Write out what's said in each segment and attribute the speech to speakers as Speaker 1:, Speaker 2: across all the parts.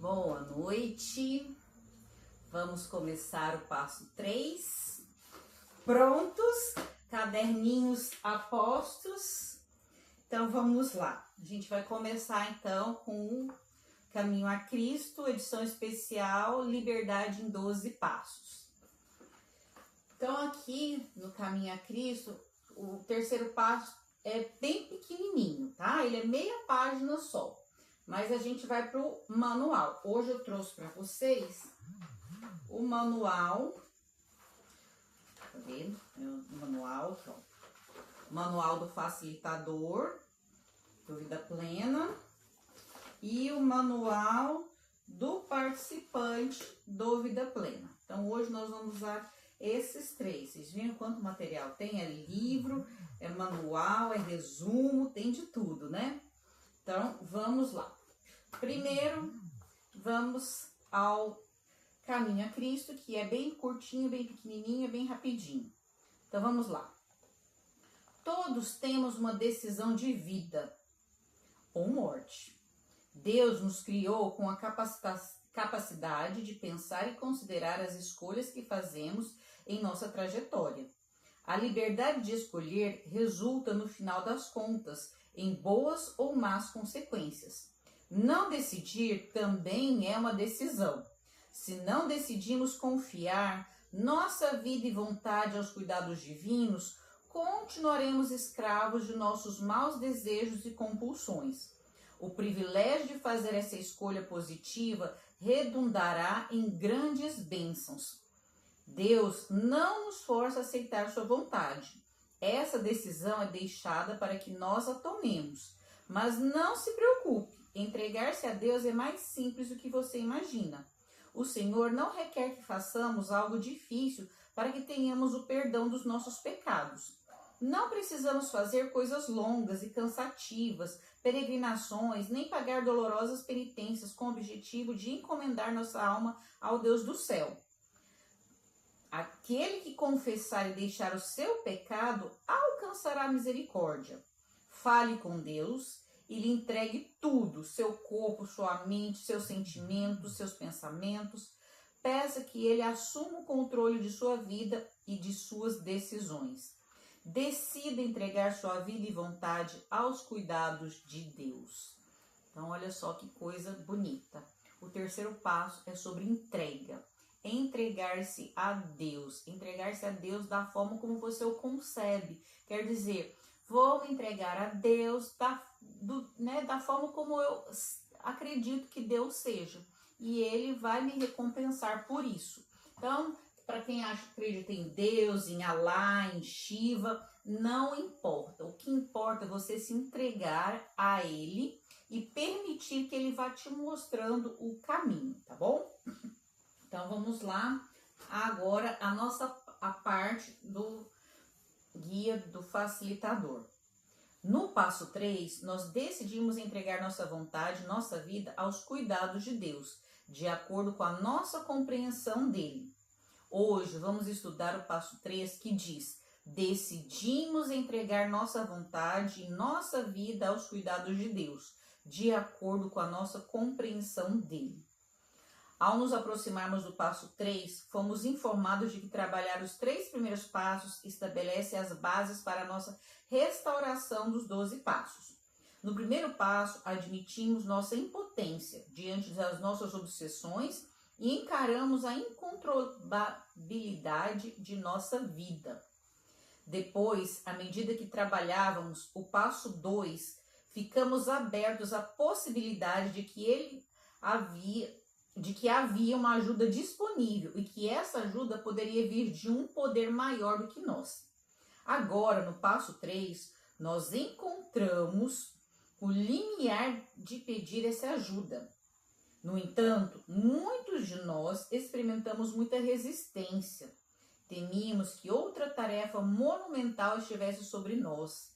Speaker 1: Boa noite, vamos começar o passo 3. Prontos? Caderninhos a postos? Então vamos lá. A gente vai começar então com o Caminho a Cristo, edição especial, Liberdade em 12 Passos. Então aqui no Caminho a Cristo, o terceiro passo é bem pequenininho, tá? Ele é meia página só. Mas a gente vai para o manual. Hoje eu trouxe para vocês o manual. Tá vendo? O manual, pronto. O manual do facilitador do Vida Plena e o manual do participante do Vida Plena. Então hoje nós vamos usar esses três. Vocês viram quanto material tem? É livro, é manual, é resumo, tem de tudo, né? Então, vamos lá. Primeiro, vamos ao Caminho a Cristo, que é bem curtinho, bem pequenininho, bem rapidinho. Então, vamos lá. Todos temos uma decisão de vida ou morte. Deus nos criou com a capacidade de pensar e considerar as escolhas que fazemos em nossa trajetória. A liberdade de escolher resulta, no final das contas, em boas ou más consequências. Não decidir também é uma decisão. Se não decidimos confiar nossa vida e vontade aos cuidados divinos, continuaremos escravos de nossos maus desejos e compulsões. O privilégio de fazer essa escolha positiva redundará em grandes bênçãos. Deus não nos força a aceitar sua vontade. Essa decisão é deixada para que nós a tomemos. Mas não se preocupe, entregar-se a Deus é mais simples do que você imagina. O Senhor não requer que façamos algo difícil para que tenhamos o perdão dos nossos pecados. Não precisamos fazer coisas longas e cansativas, peregrinações, nem pagar dolorosas penitências com o objetivo de encomendar nossa alma ao Deus do céu. Aquele que confessar e deixar o seu pecado alcançará a misericórdia. Fale com Deus e lhe entregue tudo, seu corpo, sua mente, seus sentimentos, seus pensamentos. Peça que ele assuma o controle de sua vida e de suas decisões. Decida entregar sua vida e vontade aos cuidados de Deus. Então, olha só que coisa bonita. O terceiro passo é sobre entrega. Entregar-se a Deus da forma como você o concebe. Quer dizer, vou me entregar a Deus da forma como eu acredito que Deus seja. E Ele vai me recompensar por isso. Então, para quem acredita em Deus, em Alá, em Shiva, não importa. O que importa é você se entregar a Ele e permitir que Ele vá te mostrando o caminho, tá bom? Então, vamos lá. Agora, a parte do guia do facilitador. No passo 3, nós decidimos entregar nossa vontade, nossa vida aos cuidados de Deus, de acordo com a nossa compreensão dele. Hoje, vamos estudar o passo 3, que diz: decidimos entregar nossa vontade e nossa vida aos cuidados de Deus, de acordo com a nossa compreensão dele. Ao nos aproximarmos do passo 3, fomos informados de que trabalhar os 3 primeiros passos estabelece as bases para a nossa restauração dos 12 passos. No primeiro passo, admitimos nossa impotência diante das nossas obsessões e encaramos a incontrolabilidade de nossa vida. Depois, à medida que trabalhávamos o passo 2, ficamos abertos à possibilidade de que havia uma ajuda disponível e que essa ajuda poderia vir de um poder maior do que nós. Agora, no passo 3, nós encontramos o limiar de pedir essa ajuda. No entanto, muitos de nós experimentamos muita resistência. Temíamos que outra tarefa monumental estivesse sobre nós.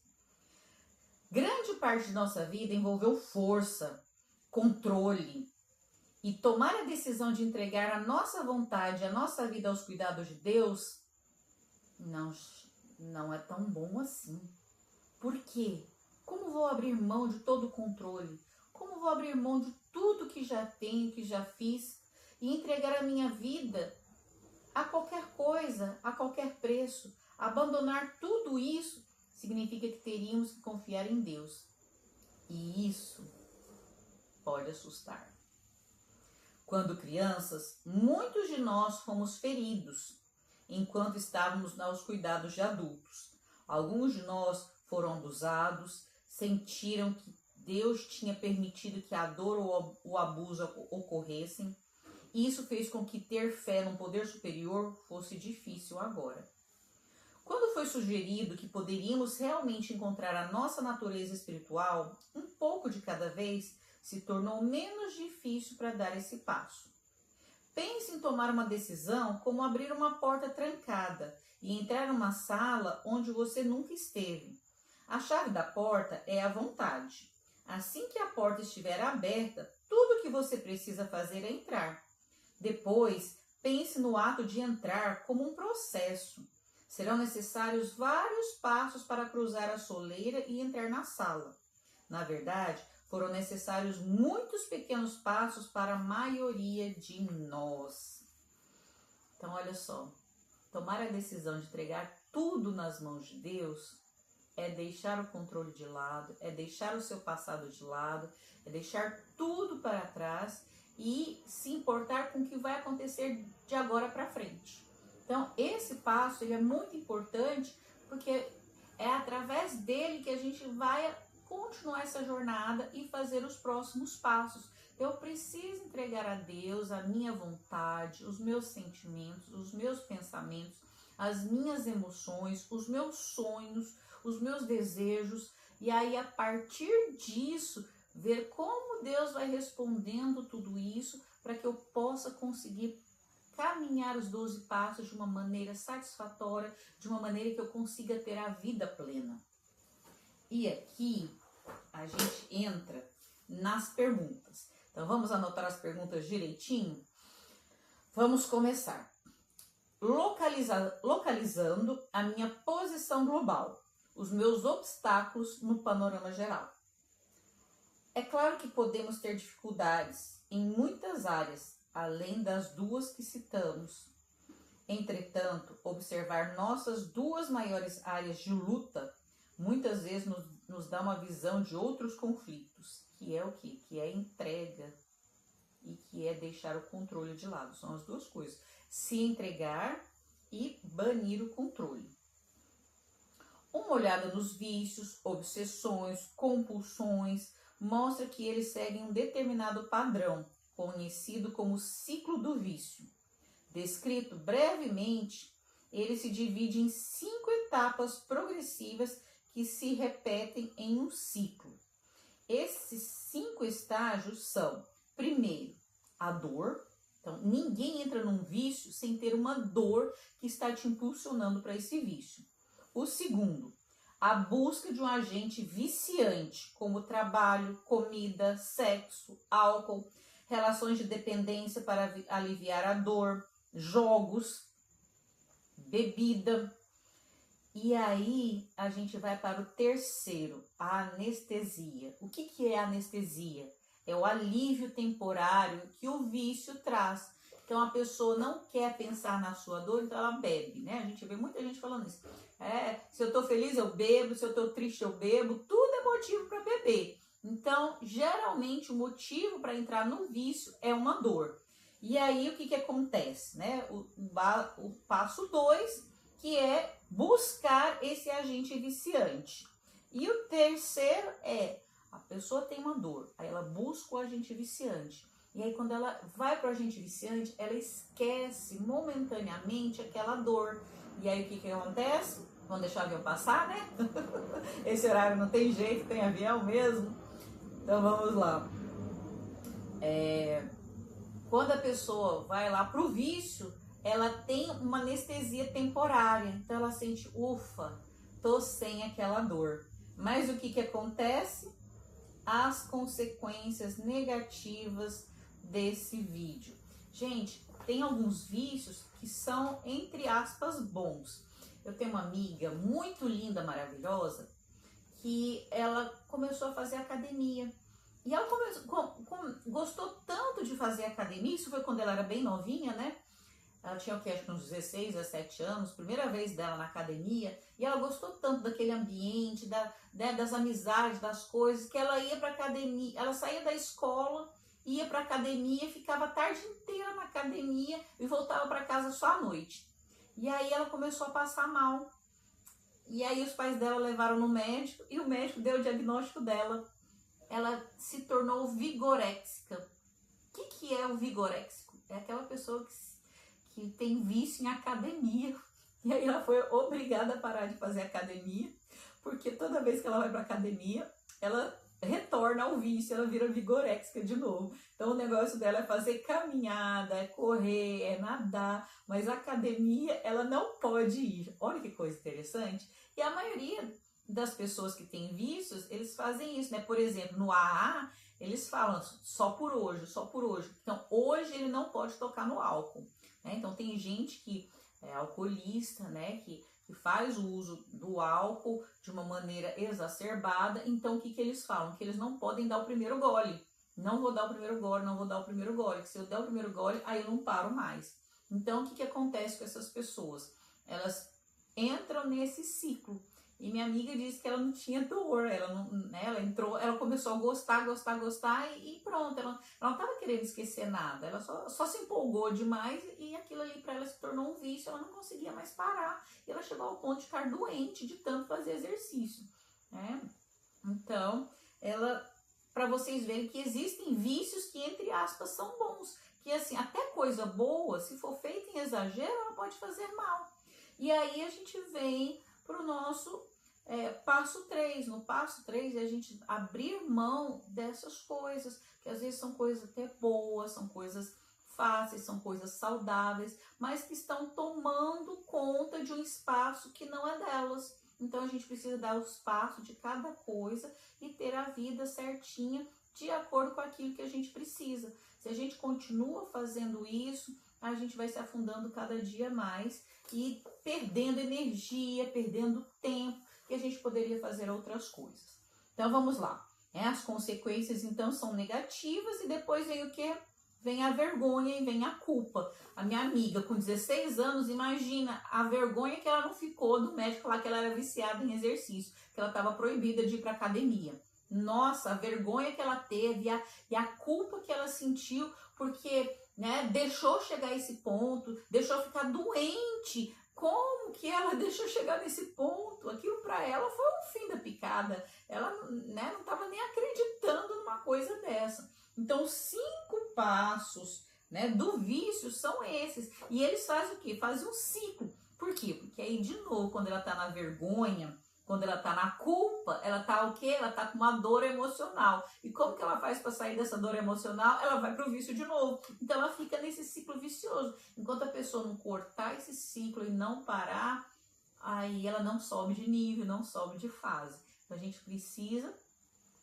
Speaker 1: Grande parte de nossa vida envolveu força, controle. E tomar a decisão de entregar a nossa vontade, a nossa vida aos cuidados de Deus, não é tão bom assim. Por quê? Como vou abrir mão de todo o controle? Como vou abrir mão de tudo que já tenho, que já fiz e entregar a minha vida a qualquer coisa, a qualquer preço. Abandonar tudo isso significa que teríamos que confiar em Deus. E isso pode assustar. Quando crianças, muitos de nós fomos feridos enquanto estávamos aos cuidados de adultos. Alguns de nós foram abusados, sentiram que Deus tinha permitido que a dor ou o abuso ocorressem. Isso fez com que ter fé num poder superior fosse difícil agora. Quando foi sugerido que poderíamos realmente encontrar a nossa natureza espiritual, um pouco de cada vez, se tornou menos difícil para dar esse passo. Pense em tomar uma decisão como abrir uma porta trancada e entrar numa sala onde você nunca esteve. A chave da porta é a vontade. Assim que a porta estiver aberta, tudo o que você precisa fazer é entrar. Depois, pense no ato de entrar como um processo. Serão necessários vários passos para cruzar a soleira e entrar na sala. Na verdade, foram necessários muitos pequenos passos para a maioria de nós. Então, olha só, tomar a decisão de entregar tudo nas mãos de Deus é deixar o controle de lado, é deixar o seu passado de lado, é deixar tudo para trás e se importar com o que vai acontecer de agora para frente. Então, esse passo ele é muito importante porque é através dele que a gente vai continuar essa jornada e fazer os próximos passos. Eu preciso entregar a Deus a minha vontade, os meus sentimentos, os meus pensamentos, as minhas emoções, os meus sonhos, os meus desejos, e aí a partir disso, ver como Deus vai respondendo tudo isso para que eu possa conseguir caminhar os 12 passos de uma maneira satisfatória, de uma maneira que eu consiga ter a vida plena. E aqui a gente entra nas perguntas. Então vamos anotar as perguntas direitinho? Vamos começar. Localizando a minha posição global, os meus obstáculos no panorama geral. É claro que podemos ter dificuldades em muitas áreas, além das duas que citamos. Entretanto, observar nossas duas maiores áreas de luta muitas vezes nos dá uma visão de outros conflitos, que é o quê? Que é entrega e que é deixar o controle de lado. São as duas coisas. Se entregar e banir o controle. Uma olhada nos vícios, obsessões, compulsões, mostra que eles seguem um determinado padrão, conhecido como ciclo do vício. Descrito brevemente, ele se divide em 5 etapas progressivas que se repetem em um ciclo. Esses 5 estágios são, primeiro, a dor. Então, ninguém entra num vício sem ter uma dor que está te impulsionando para esse vício. O segundo, a busca de um agente viciante, como trabalho, comida, sexo, álcool, relações de dependência para aliviar a dor, jogos, bebida. E aí a gente vai para o terceiro, a anestesia. O que é a anestesia? É o alívio temporário que o vício traz. Então a pessoa não quer pensar na sua dor, então ela bebe, né? A gente vê muita gente falando isso. Se eu tô feliz eu bebo, se eu tô triste eu bebo, tudo é motivo para beber. Então, geralmente o motivo para entrar no vício é uma dor. E aí o que acontece, né? O passo 2, que é buscar esse agente viciante. E o terceiro é, a pessoa tem uma dor, aí ela busca o agente viciante. E aí quando ela vai para o agente viciante, ela esquece momentaneamente aquela dor. E aí o que acontece? Vamos deixar o avião passar, né? Esse horário não tem jeito, tem avião mesmo. Então vamos lá. Quando a pessoa vai lá para o vício, ela tem uma anestesia temporária. Então ela sente, ufa, tô sem aquela dor. Mas o que acontece? As consequências negativas desse vídeo. Gente, tem alguns vícios que são, entre aspas, bons. Eu tenho uma amiga muito linda, maravilhosa, que ela começou a fazer academia. E ela gostou tanto de fazer academia, isso foi quando ela era bem novinha, né? Ela tinha o que, acho que uns 16, 17 anos, primeira vez dela na academia, e ela gostou tanto daquele ambiente, das amizades, das coisas, que ela ia para academia, ela saía da escola, ia para academia, ficava a tarde inteira na academia e voltava para casa só à noite. E aí ela começou a passar mal. E aí os pais dela levaram no médico e o médico deu o diagnóstico dela. Ela se tornou vigoréxica. O que é o vigoréxico? É aquela pessoa que tem vício em academia. E aí ela foi obrigada a parar de fazer academia, porque toda vez que ela vai para academia, ela retorna ao vício, ela vira vigoréxica de novo. Então o negócio dela é fazer caminhada, é correr, é nadar, mas a academia ela não pode ir. Olha que coisa interessante. E a maioria das pessoas que têm vícios, eles fazem isso, né? Por exemplo, no AA, eles falam só por hoje, só por hoje. Então hoje ele não pode tocar no álcool, né? Então tem gente que é alcoolista, né? Que faz o uso do álcool de uma maneira exacerbada. Então o que eles falam? Que eles não podem dar o primeiro gole. Não vou dar o primeiro gole, não vou dar o primeiro gole. Que se eu der o primeiro gole, aí eu não paro mais. Então o que acontece com essas pessoas? Elas entram nesse ciclo. E minha amiga disse que ela não tinha dor, ela não, né, ela entrou, ela começou a gostar e pronto, ela não estava querendo esquecer nada, ela só se empolgou demais e aquilo ali para ela se tornou um vício, ela não conseguia mais parar, e ela chegou ao ponto de ficar doente de tanto fazer exercício, né? Então, para vocês verem que existem vícios que, entre aspas, são bons, que assim, até coisa boa, se for feita em exagero, ela pode fazer mal. E aí a gente vem para o nosso passo 3. No passo 3 é a gente abrir mão dessas coisas, que às vezes são coisas até boas, são coisas fáceis, são coisas saudáveis, mas que estão tomando conta de um espaço que não é delas. Então a gente precisa dar o espaço de cada coisa e ter a vida certinha de acordo com aquilo que a gente precisa. Se a gente continua fazendo isso, a gente vai se afundando cada dia mais e perdendo energia, perdendo tempo, que a gente poderia fazer outras coisas. Então vamos lá. As consequências então são negativas e depois vem o quê? Vem a vergonha e vem a culpa. A minha amiga com 16 anos, imagina a vergonha que ela não ficou do médico lá que ela era viciada em exercício, que ela estava proibida de ir para academia. Nossa, a vergonha que ela teve e a culpa que ela sentiu porque, né, deixou chegar a esse ponto, deixou ficar doente. Como que ela deixou chegar nesse ponto? Aquilo para ela foi um fim da picada. Ela, né, não estava nem acreditando numa coisa dessa. Então, os 5 passos, né, do vício são esses. E eles fazem o quê? Fazem um ciclo. Por quê? Porque aí, de novo, quando ela está na vergonha, quando ela tá na culpa, ela tá o quê? Ela tá com uma dor emocional. E como que ela faz para sair dessa dor emocional? Ela vai pro vício de novo. Então ela fica nesse ciclo vicioso. Enquanto a pessoa não cortar esse ciclo e não parar, aí ela não sobe de nível, não sobe de fase. Então a gente precisa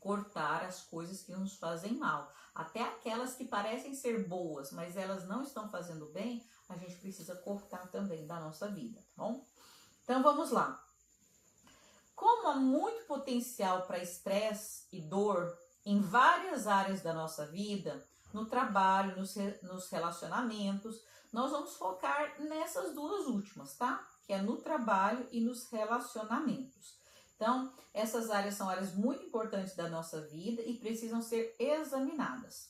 Speaker 1: cortar as coisas que nos fazem mal. Até aquelas que parecem ser boas, mas elas não estão fazendo bem, a gente precisa cortar também da nossa vida, tá bom? Então vamos lá. Como há muito potencial para estresse e dor em várias áreas da nossa vida, no trabalho, nos relacionamentos, nós vamos focar nessas 2 últimas, tá? Que é no trabalho e nos relacionamentos. Então, essas áreas são áreas muito importantes da nossa vida e precisam ser examinadas.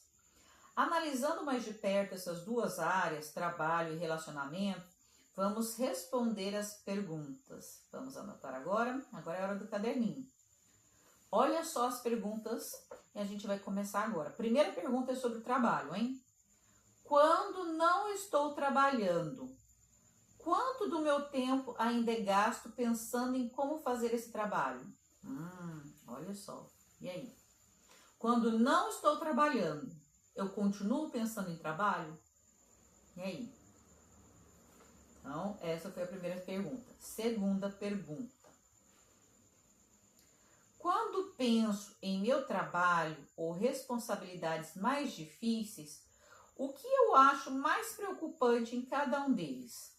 Speaker 1: Analisando mais de perto essas 2 áreas, trabalho e relacionamento, vamos responder as perguntas. Vamos anotar agora. Agora é a hora do caderninho. Olha só as perguntas e a gente vai começar agora. Primeira pergunta é sobre o trabalho, hein? Quando não estou trabalhando, quanto do meu tempo ainda é gasto pensando em como fazer esse trabalho? Olha só. E aí? Quando não estou trabalhando, eu continuo pensando em trabalho? E aí? Então, essa foi a primeira pergunta. Segunda pergunta. Quando penso em meu trabalho ou responsabilidades mais difíceis, o que eu acho mais preocupante em cada um deles?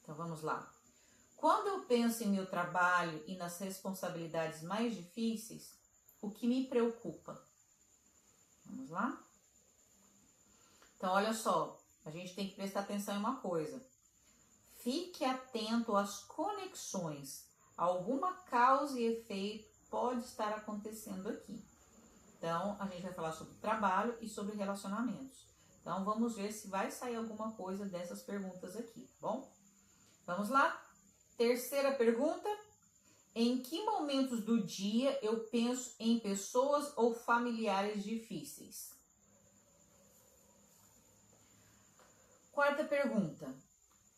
Speaker 1: Então, vamos lá. Quando eu penso em meu trabalho e nas responsabilidades mais difíceis, o que me preocupa? Vamos lá? Então, olha só, a gente tem que prestar atenção em uma coisa. Fique atento às conexões. Alguma causa e efeito pode estar acontecendo aqui. Então, a gente vai falar sobre trabalho e sobre relacionamentos. Então, vamos ver se vai sair alguma coisa dessas perguntas aqui, tá bom? Vamos lá? Terceira pergunta. Em que momentos do dia eu penso em pessoas ou familiares difíceis? Quarta pergunta.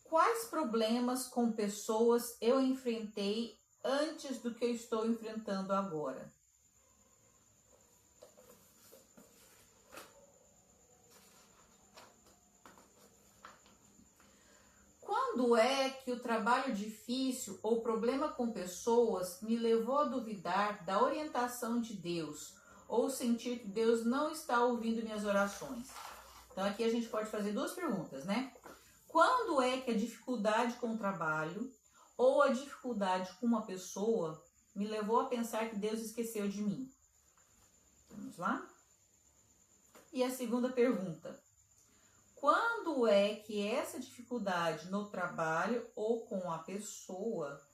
Speaker 1: Quais problemas com pessoas eu enfrentei antes do que eu estou enfrentando agora? Quando é que o trabalho difícil ou problema com pessoas me levou a duvidar da orientação de Deus ou sentir que Deus não está ouvindo minhas orações? Então aqui a gente pode fazer duas perguntas, né? Quando é que a dificuldade com o trabalho ou a dificuldade com uma pessoa me levou a pensar que Deus esqueceu de mim? Vamos lá? E a segunda pergunta. Quando é que essa dificuldade no trabalho ou com a pessoa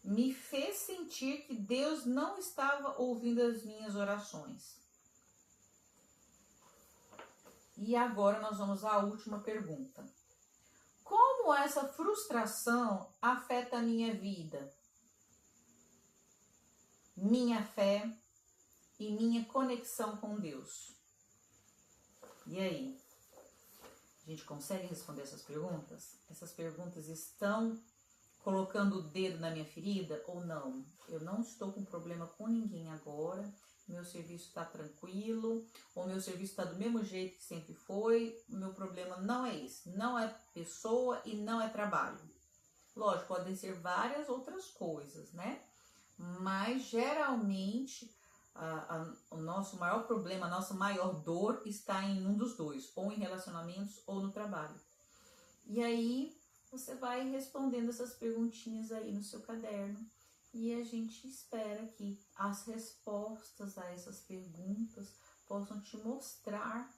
Speaker 1: me fez sentir que Deus não estava ouvindo as minhas orações? E agora nós vamos à última pergunta. Como essa frustração afeta a minha vida, minha fé e minha conexão com Deus? E aí? A gente consegue responder essas perguntas? Essas perguntas estão colocando o dedo na minha ferida ou não? Eu não estou com problema com ninguém agora, meu serviço está tranquilo, ou meu serviço está do mesmo jeito que sempre foi, o meu problema não é esse, não é pessoa e não é trabalho. Lógico, podem ser várias outras coisas, né? Mas geralmente o nosso maior problema, a nossa maior dor está em um dos dois, ou em relacionamentos ou no trabalho. E aí você vai respondendo essas perguntinhas aí no seu caderno e a gente espera que as respostas a essas perguntas possam te mostrar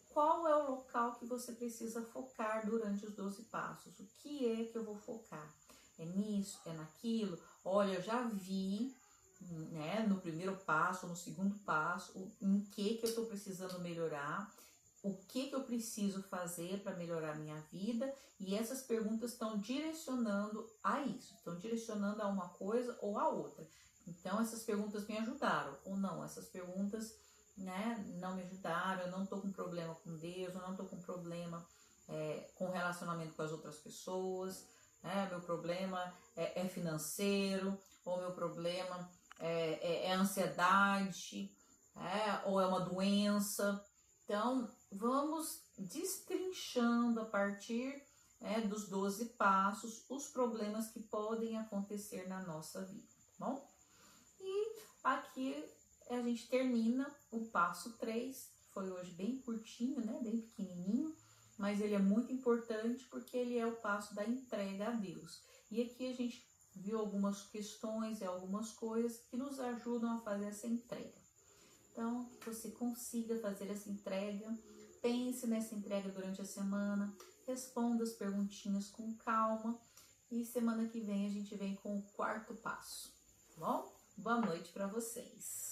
Speaker 1: qual é o local que você precisa focar durante os 12 passos. O que é que eu vou focar? É nisso? É naquilo? Olha, eu já vi, né, no primeiro passo, no segundo passo, em que eu estou precisando melhorar, o que eu preciso fazer para melhorar a minha vida, e essas perguntas estão direcionando a isso, estão direcionando a uma coisa ou a outra. Então, essas perguntas me ajudaram ou não, essas perguntas, né, não me ajudaram, eu não estou com problema com Deus, eu não estou com problema com relacionamento com as outras pessoas, né, meu problema é financeiro, ou meu problema é ansiedade, ou é uma doença. Então, vamos destrinchando a partir dos 12 passos os problemas que podem acontecer na nossa vida, tá bom? E aqui a gente termina o passo 3, que foi hoje bem curtinho, né? Bem pequenininho, mas ele é muito importante porque ele é o passo da entrega a Deus. E aqui a gente viu algumas questões e algumas coisas que nos ajudam a fazer essa entrega. Então, que você consiga fazer essa entrega, pense nessa entrega durante a semana, responda as perguntinhas com calma e semana que vem a gente vem com o 4º passo, tá bom? Boa noite para vocês!